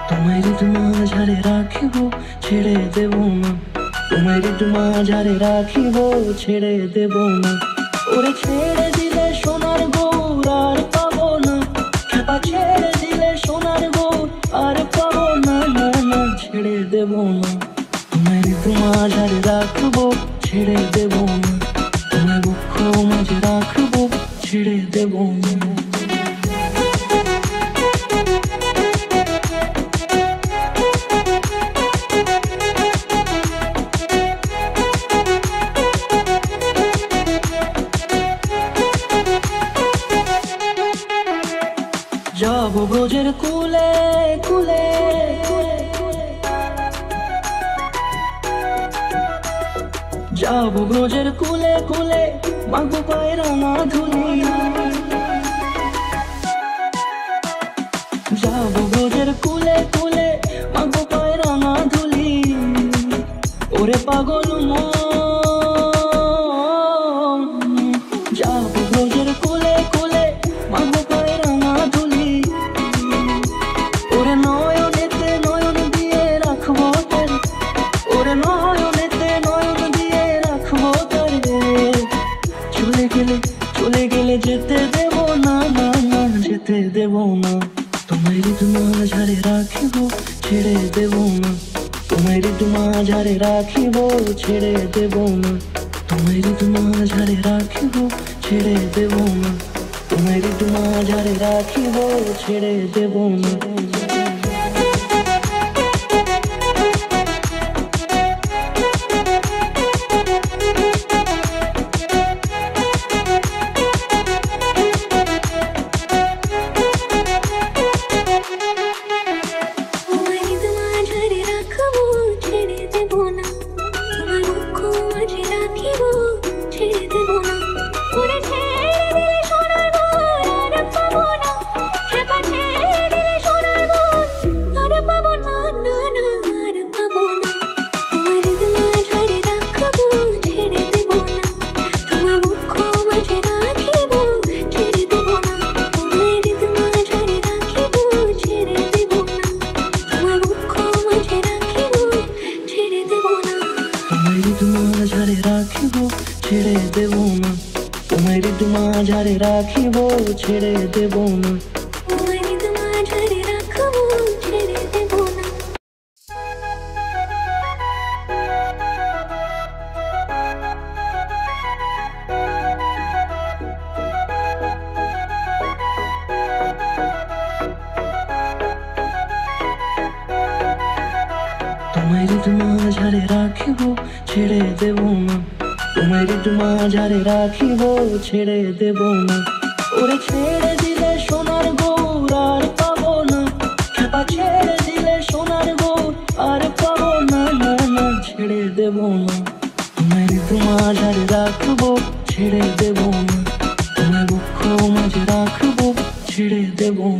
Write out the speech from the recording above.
তোমায় মাঝারে রাখিব ছেড়ে দেব না, তোমায় মাঝারে রাখিব ছেড়ে দেব না। ওরে ছেড়ে দিলে সোনার গৌর আর পাবো না, খেপা ছেড়ে দিলে সোনার গৌর আর পাবো না, না না ছেড়ে দেব না। তোমায় মাঝারে রাখবো ছেড়ে দেব না, তোমায় বক্ষ মাঝে রাখবো ছেড়ে দেব না। যাব ব্রজের কুলে কুলে, যাব ব্রজের কুলে কুলে, মাগো পায়ে রাঙা ধুলি। যাব ব্রজের কুলে কুলে, মাগো পায়ে রাঙা ধুলি। ওরে পাগল মন, যাব ব্রজের কুলে কুলে, মাগো পায়ে রাঙা ধুলি। ওরে নয়নেতে নয়ন দিয়ে রাখবো তারে, ওরে নয়নেতে নয়ন দিয়ে রাখবো তারে। চলে গেলে চলে গেলে যেতে দেব না, না না যেতে দেব না। তোমায় মাঝারে রাখিব ছেড়ে দেব না, তোমায় মাঝারে রাখিব ছেড়ে দেব না। তোমায় মাঝারে রাখিব ছেড়ে দেব না, তোমায় মাঝারে রাখিব ছেড়ে দেব না। মাঝারে রাখিব ছেড়ে দেব না, তোমায় মাঝারে রাখিব ছেড়ে দেব না। তোমায় মাঝারে রাখিব ছেড়ে দেব না, তোমায় মাঝারে রাখিব ছেড়ে দেব না। ওরে ছেড়ে দিলে সোনার গৌর আর পাবো না, খেপা ছেড়ে দিলে সোনার গৌর আর পাবো না, না না ছেড়ে দেব না। তোমায় মাঝারে রাখবো ছেড়ে দেব না, তোমায় বক্ষ মাঝে রাখবো ছেড়ে দেব না।